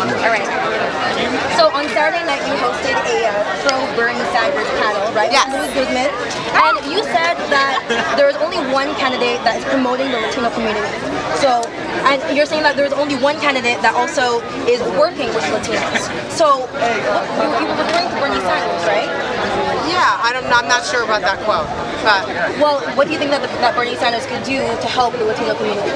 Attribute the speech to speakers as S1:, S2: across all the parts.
S1: All right. So on Saturday night, you hosted a pro-Bernie Sanders panel, right?
S2: Yes.
S1: With Louis Guzman. And you said that there is only one candidate that is promoting the Latino community. So, and you're saying that there's only one candidate that also is working with Latinos. So, you were referring to Bernie Sanders, right?
S2: Yeah, I'm not sure about that quote, but
S1: well, what do you think that Bernie Sanders could do to help the Latino community?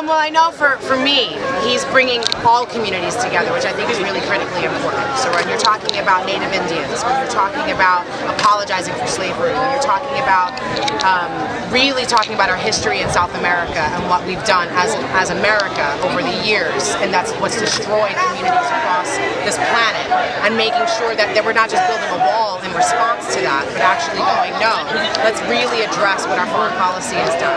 S2: Well, I know for me, he's bringing all communities together, which I think is really critically important. So when you're talking about Native Indians, when you're talking about apologizing for slavery, when you're talking about really talking about our history in South America and what we've done as America over the years, and that's what's destroyed communities across this planet, and making sure that we're not just building a wall in response to that, but actually going, no, let's really address what our foreign policy has done.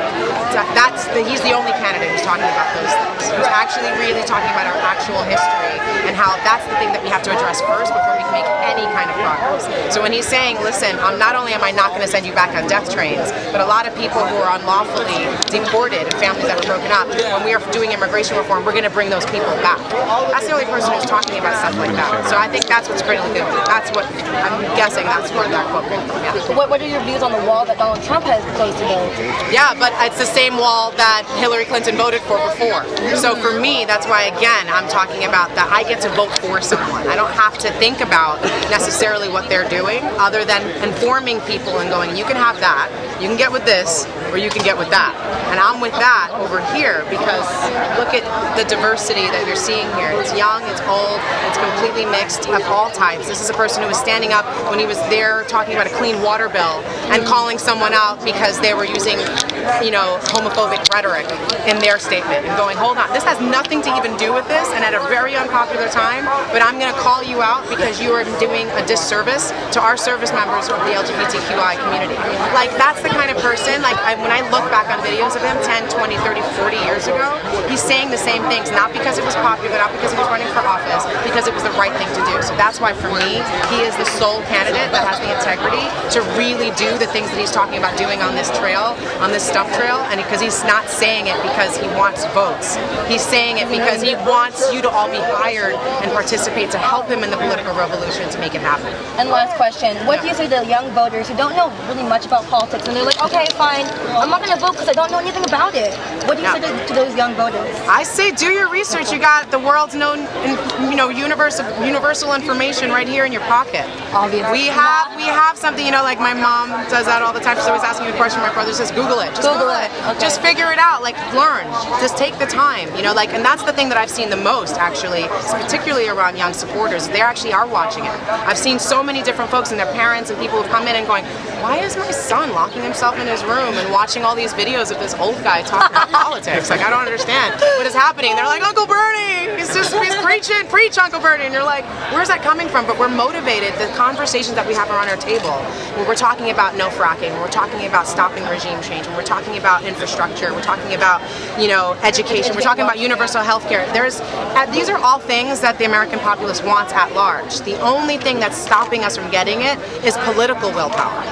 S2: He's the only candidate who's talking about those things. Who's actually really talking about our actual history and how that's the thing that we have to address first before we can make any kind of progress. So when he's saying, listen, not only am I not going to send you back on death trains, but a lot of people who are unlawfully deported and families that were broken up, when we are doing immigration reform, we're going to bring those people back. That's the only person who's talking about stuff like that. So I think that's what's critically good. That's what I'm guessing that's where that quote came from. Yeah.
S1: What are your views on the wall that Donald Trump has proposed to build?
S2: Yeah, but it's the same wall that Hillary Clinton voted for before. So for me, that's why, again, I'm talking about that I get to vote for someone. I don't have to think about necessarily what they're doing, other than informing people and going, you can have that, you can get with this, or you can get with that. And I'm with that over here because look at the diversity that you're seeing here. It's young, it's old, it's completely mixed of all types. This is a person who was standing up when he was there talking about a clean water bill and calling someone out because they were using, homophobic rhetoric in their statement and going, hold on, this has nothing to even do with this and at a very unpopular time, but I'm going to call you out because you are doing a disservice to our service members of the LGBTQI community. Like, that's the kind of person, when I look back on videos of him 10, 20, 30, 40 years ago, he's saying the same things, not because it was popular, not because he was running for office, because it was the right thing to do. So that's why for me, he is the sole candidate that has the integrity to really do the things that he's talking about doing on this trail, on this stump trail, and because he's not saying it because he wants votes. He's saying it because he wants you to all be hired and participate to help him in the political revolution to make it happen.
S1: And last question, what do you say to the young voters who don't know really much about politics and they're like, okay, fine, I'm not going to vote because I don't know anything about it. What do you say to those young voters?
S2: I say do your research. You got the world's known, universal information right here in your pocket.
S1: Obviously.
S2: We have something, like my mom does that all the time. She's always asking me a question. My brother says, Google it. Just Google it. Okay. Just figure it out. Learn. Just take the time. And that's the thing that I've seen the most, actually, particularly around young supporters. They actually are watching it. I've seen so many different folks and their parents and people who've come in and going, why is my son locking himself in his room and watching all these videos of this old guy talking about politics? I don't understand what is happening. They're like, Uncle Bernie, he's preaching, preach, Uncle Bernie. And you're like, where's that coming from? But we're motivated. The conversations that we have around our table, where we're talking about no fracking, when we're talking about stopping regime change, when we're talking about infrastructure, we're talking about, education, we're talking about universal health care. These are all things that the American populace wants at large. The only thing that's stopping us from getting it is political willpower.